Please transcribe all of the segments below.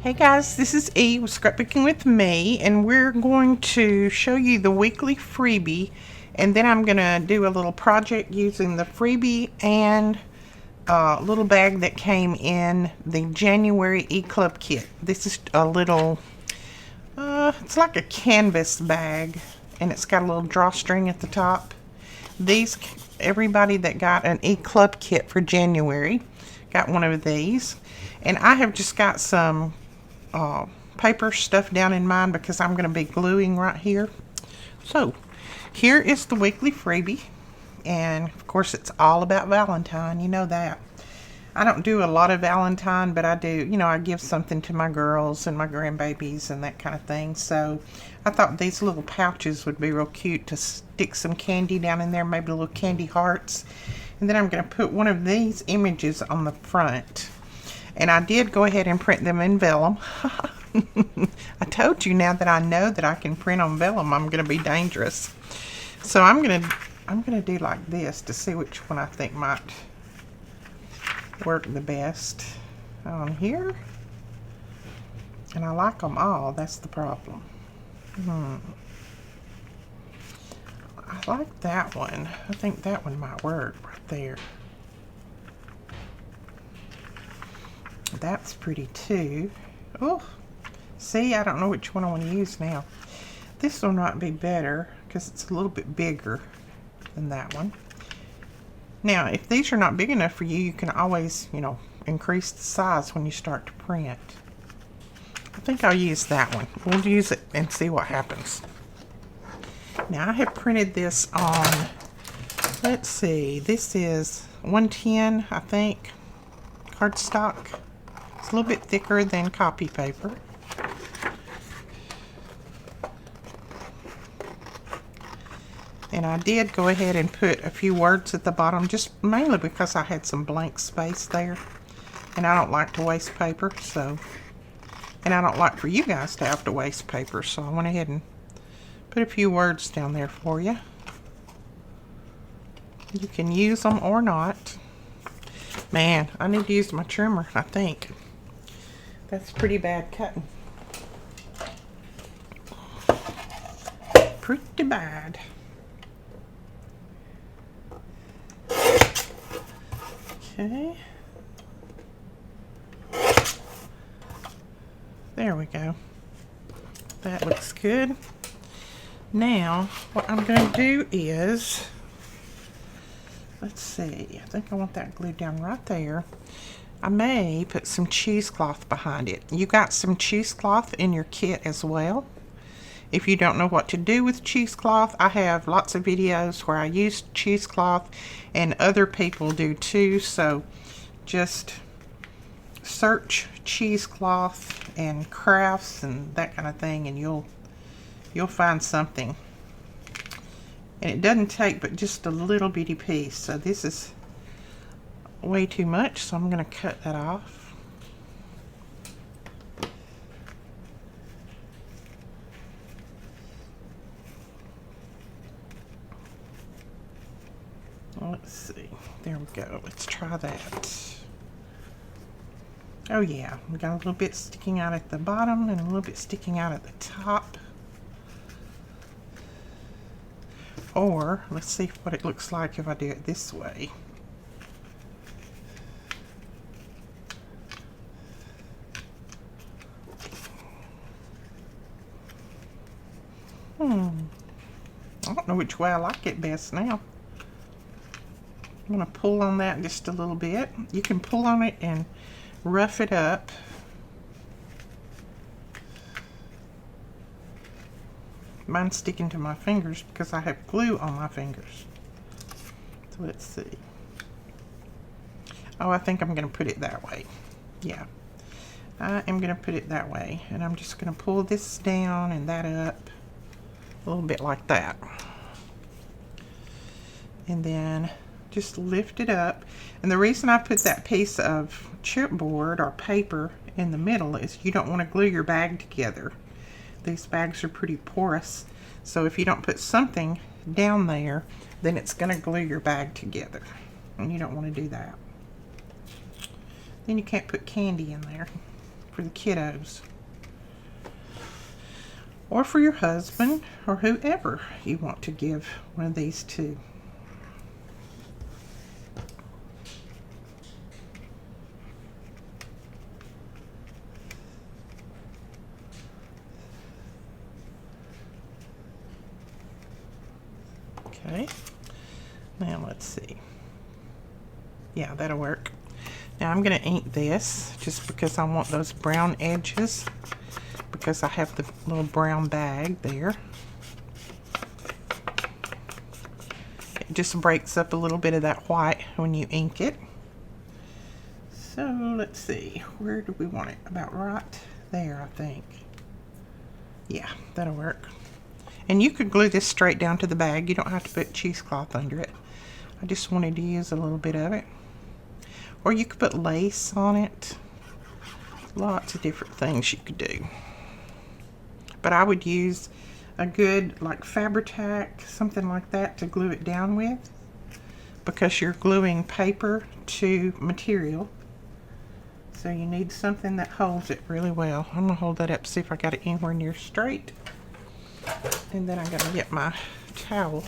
Hey guys, this is E with Scrapbooking with Me, and we're going to show you the weekly freebie, and then I'm going to do a little project using the freebie and a little bag that came in the January E-Club kit. This is a little, it's like a canvas bag, and it's got a little drawstring at the top. Everybody that got an E-Club kit for January got one of these, and I have just got some paper stuff down in mine because I'm going to be gluing right here. So here is the weekly freebie, and of course it's all about Valentine, you know that. I don't do a lot of Valentine, but I do, you know, I give something to my girls and my grandbabies and that kind of thing. So I thought these little pouches would be real cute to stick some candy down in there, maybe little candy hearts. And then I'm going to put one of these images on the front. And I did go ahead and print them in vellum. I told you, now that I know that I can print on vellum, I'm going to be dangerous. So I'm going to do like this to see which one I think might work the best on here. And I like them all, that's the problem. I like that one. I think that one might work right there. That's pretty too. Oh, see, I don't know which one I want to use now. This one might be better because it's a little bit bigger than that one. Now, if these are not big enough for you, you can always, you know, increase the size when you start to print. I think I'll use that one. We'll use it and see what happens. Now, I have printed this on, let's see, this is 110, I think, cardstock. It's a little bit thicker than copy paper. And I did go ahead and put a few words at the bottom, just mainly because I had some blank space there. And I don't like to waste paper, so. And I don't like for you guys to have to waste paper, so I went ahead and put a few words down there for you. You can use them or not. Man, I need to use my trimmer, I think. That's pretty bad cutting. Pretty bad. Okay. There we go. That looks good. Now, what I'm going to do is, let's see, I think I want that glued down right there. I may put some cheesecloth behind it. You got some cheesecloth in your kit as well. If you don't know what to do with cheesecloth, I have lots of videos where I use cheesecloth, and other people do too. So just search cheesecloth and crafts and that kind of thing, and you'll find something. And it doesn't take but just a little bitty piece. So this is way too much, so I'm going to cut that off. Let's see. There we go. Let's try that. Oh yeah, we got a little bit sticking out at the bottom and a little bit sticking out at the top. Or let's see what it looks like if I do it this way. I don't know which way I like it best now. I'm going to pull on that just a little bit. You can pull on it and rough it up. Mine's sticking to my fingers because I have glue on my fingers. So let's see. Oh, I think I'm going to put it that way. Yeah. I am going to put it that way. And I'm just going to pull this down and that up. A little bit like that. And then just lift it up. And the reason I put that piece of chipboard or paper in the middle is you don't want to glue your bag together. These bags are pretty porous, so if you don't put something down there, then it's going to glue your bag together, and you don't want to do that. Then you can't put candy in there. for the kiddos. Or for your husband or whoever you want to give one of these to. Okay, now let's see. Yeah, that'll work. Now I'm going to ink this just because I want those brown edges, because I have the little brown bag there. It just breaks up a little bit of that white when you ink it. So let's see, where do we want it? About right there, I think. Yeah, that'll work. And you could glue this straight down to the bag. You don't have to put cheesecloth under it. I just wanted to use a little bit of it. Or you could put lace on it. Lots of different things you could do. But I would use a good like Fabri-Tac, something like that, to glue it down with, because you're gluing paper to material. So you need something that holds it really well. I'm gonna hold that up, see if I got it anywhere near straight. And then I'm gonna get my towel.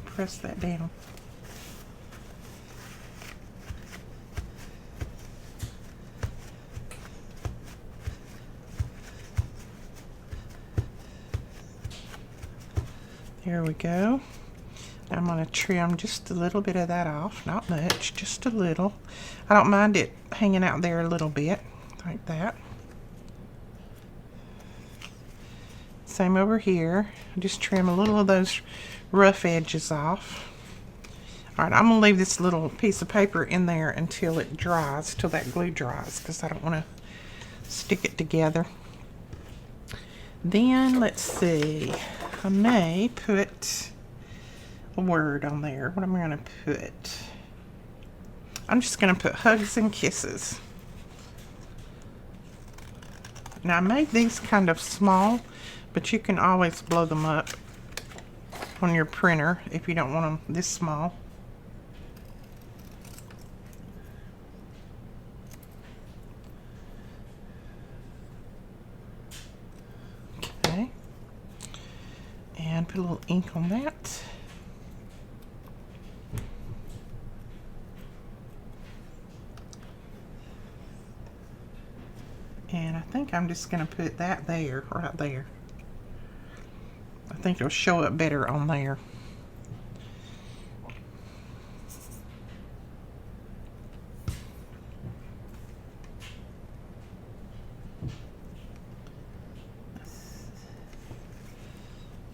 Press that down. There we go. I'm going to trim just a little bit of that off. Not much, just a little. I don't mind it hanging out there a little bit, like that. Same over here. Just trim a little of those rough edges off. Alright, I'm going to leave this little piece of paper in there until it dries, till that glue dries, because I don't want to stick it together. Then, let's see. I may put a word on there. What am I going to put? I'm just going to put hugs and kisses. Now I made these kind of small, but you can always blow them up on your printer if you don't want them this small. Okay. And put a little ink on that. And I think I'm just going to put that there, right there. I think it'll show up better on there.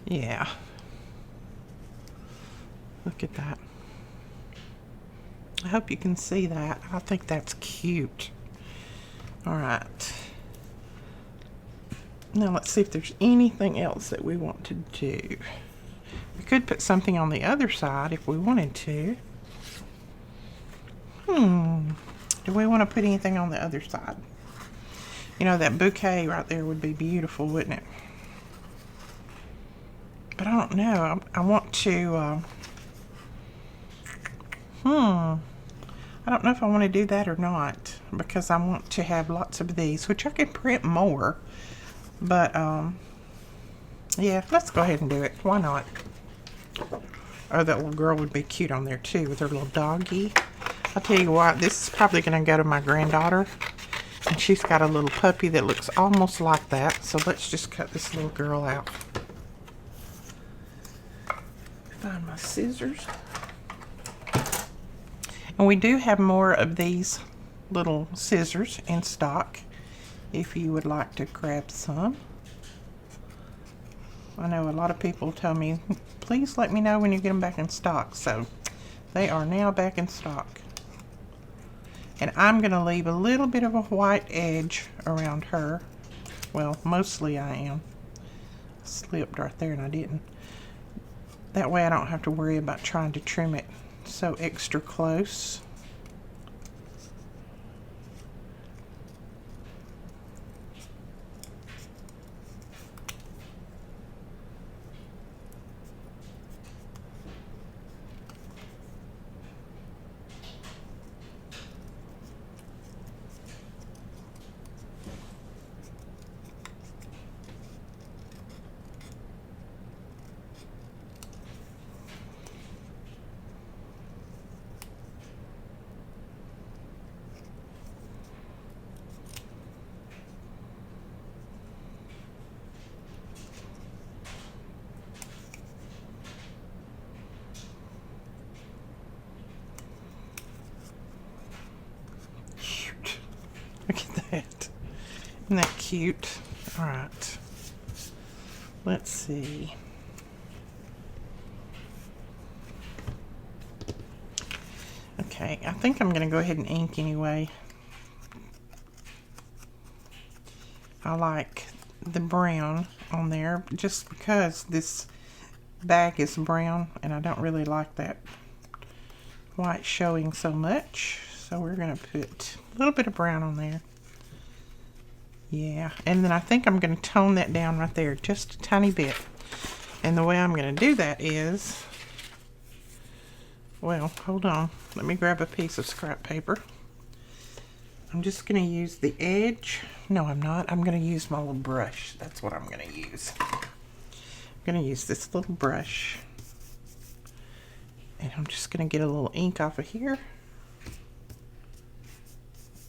Yeah. Look at that. I hope you can see that. I think that's cute. All right. Now let's see if there's anything else that we want to do. We could put something on the other side if we wanted to. Do we want to put anything on the other side? You know, that bouquet right there would be beautiful, wouldn't it? But I don't know. I want to... I don't know if I want to do that or not, because I want to have lots of these, which I can print more. But, yeah, let's go ahead and do it. Why not? Oh, that little girl would be cute on there, too, with her little doggy. I'll tell you what, this is probably going to go to my granddaughter. And she's got a little puppy that looks almost like that. So let's just cut this little girl out. Find my scissors. And we do have more of these little scissors in stock, if you would like to grab some. I know a lot of people tell me, please let me know when you get them back in stock. So they are now back in stock. And I'm going to leave a little bit of a white edge around her. Well, mostly I am. I slipped right there and I didn't. That way I don't have to worry about trying to trim it so extra close. Isn't that cute? All right. Let's see. Okay, I think I'm going to go ahead and ink anyway. I like the brown on there just because this bag is brown and I don't really like that white showing so much. So we're going to put a little bit of brown on there. Yeah, and then I think I'm going to tone that down right there just a tiny bit. And the way I'm going to do that is, well, hold on. Let me grab a piece of scrap paper. I'm just going to use the edge. No, I'm not. I'm going to use my little brush. That's what I'm going to use. I'm going to use this little brush. And I'm just going to get a little ink off of here.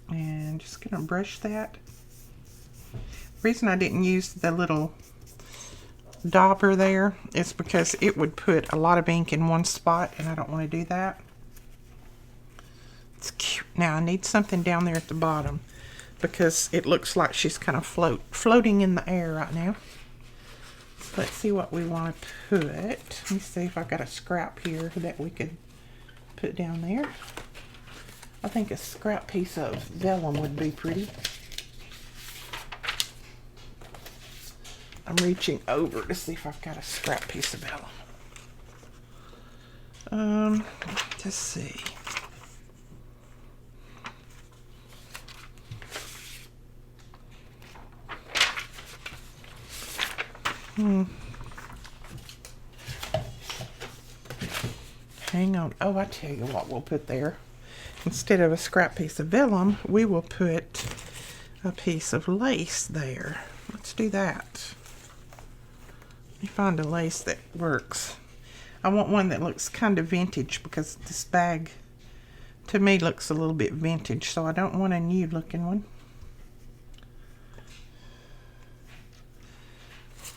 And just going to brush that. The reason I didn't use the little dauber there is because it would put a lot of ink in one spot and I don't want to do that. It's cute. Now I need something down there at the bottom because it looks like she's kind of floating in the air right now. So let's see what we want to put. Let me see if I've got a scrap here that we could put down there. I think a scrap piece of vellum would be pretty. I'm reaching over to see if I've got a scrap piece of vellum. Let's see. Hang on. Oh, I tell you what we'll put there. Instead of a scrap piece of vellum, we will put a piece of lace there. Let's do that. Let me find a lace that works. I want one that looks kind of vintage because this bag, to me, looks a little bit vintage, so I don't want a new looking one.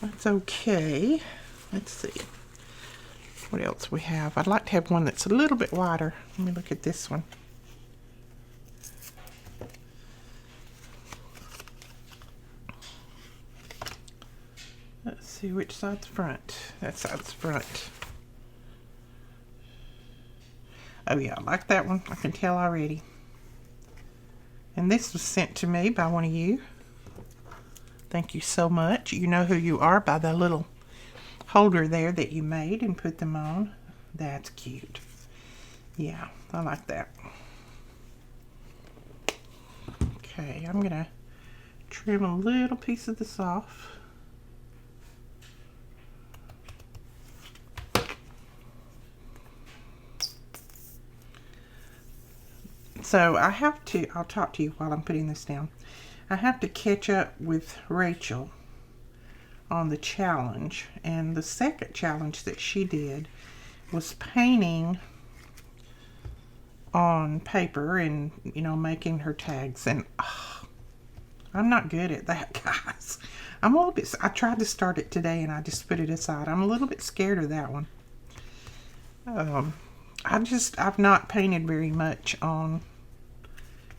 That's okay. Let's see what else we have. I'd like to have one that's a little bit wider. Let me look at this one. Let's see which side's front. That side's front. Oh yeah, I like that one. I can tell already. And this was sent to me by one of you. Thank you so much. You know who you are by the little holder there that you made and put them on. That's cute. Yeah, I like that. Okay, I'm gonna trim a little piece of this off. So I have to, I'll talk to you while I'm putting this down. I have to catch up with Rachel on the challenge. And the second challenge that she did was painting on paper and, you know, making her tags. And I'm not good at that, guys. I'm a little bit, I tried to start it today and I just put it aside. I'm a little bit scared of that one. I've not painted very much on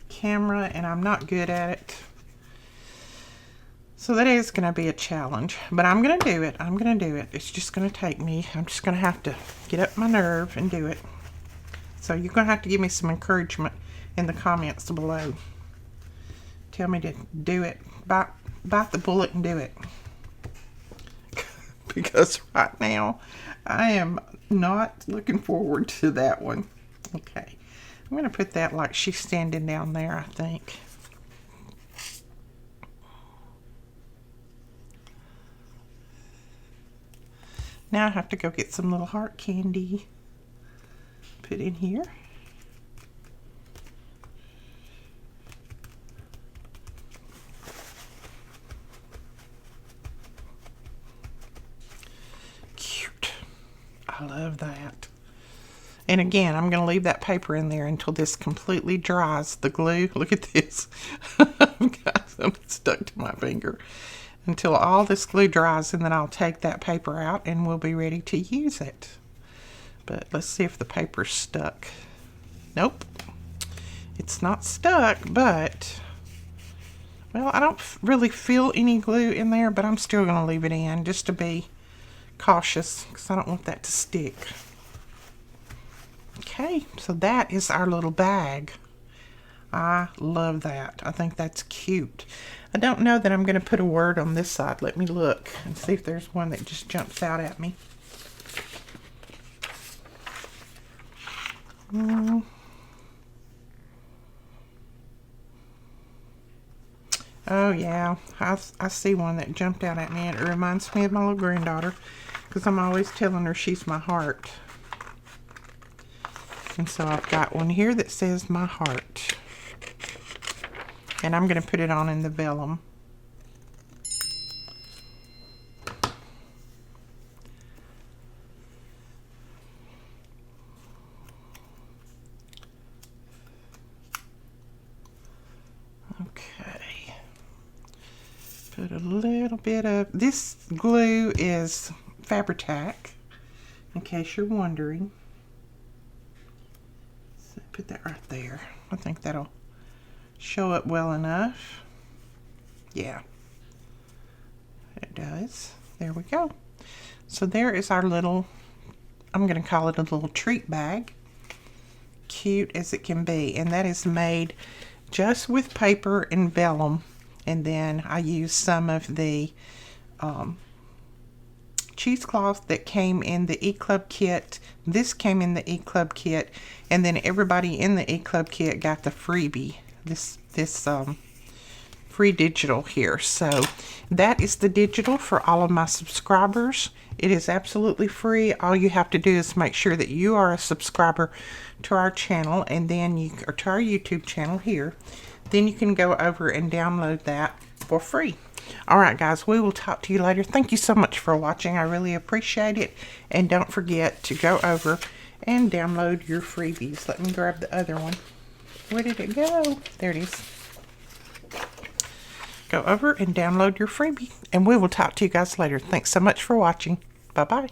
camera and I'm not good at it. So that is going to be a challenge, but I'm going to do it. I'm going to do it. It's just going to take me. I'm just going to have to get up my nerve and do it. So you're going to have to give me some encouragement in the comments below. Tell me to do it. Bite the bullet and do it. Because right now, I am not looking forward to that one. Okay. I'm going to put that like she's standing down there, I think. Now I have to go get some little heart candy. Put in here. Cute. I love that. And again, I'm going to leave that paper in there until this completely dries. The glue, look at this. I've got something stuck to my finger. Until all this glue dries, and then I'll take that paper out and we'll be ready to use it. But let's see if the paper's stuck. Nope. It's not stuck, but Well, I don't really feel any glue in there, but I'm still going to leave it in just to be cautious because I don't want that to stick. Okay, so that is our little bag. I love that. I think that's cute. I don't know that I'm going to put a word on this side. Let me look and see if there's one that just jumps out at me. Oh yeah, I see one that jumped out at me, and it reminds me of my little granddaughter because I'm always telling her she's my heart. And so I've got one here that says my heart. And I'm going to put it on in the vellum. Okay. Put a little bit of, this glue is Fabri-Tac, in case you're wondering. So put that right there. I think that'll show up well enough. Yeah, it does. There we go. So there is our little, I'm going to call it a little treat bag. Cute as it can be. And that is made just with paper and vellum. And then I use some of the cheesecloth that came in the E-Club kit. This came in the E-Club kit. And then everybody in the E-Club kit got the freebie. This free digital here. So that is the digital for all of my subscribers. It is absolutely free. All you have to do is make sure that you are a subscriber to our channel, and then or to our YouTube channel here. Then you can go over and download that for free. Alright guys, we will talk to you later. Thank you so much for watching. I really appreciate it. And don't forget to go over and download your freebies. Let me grab the other one. Where did it go? There it is. Go over and download your freebie. And we will talk to you guys later. Thanks so much for watching. Bye-bye.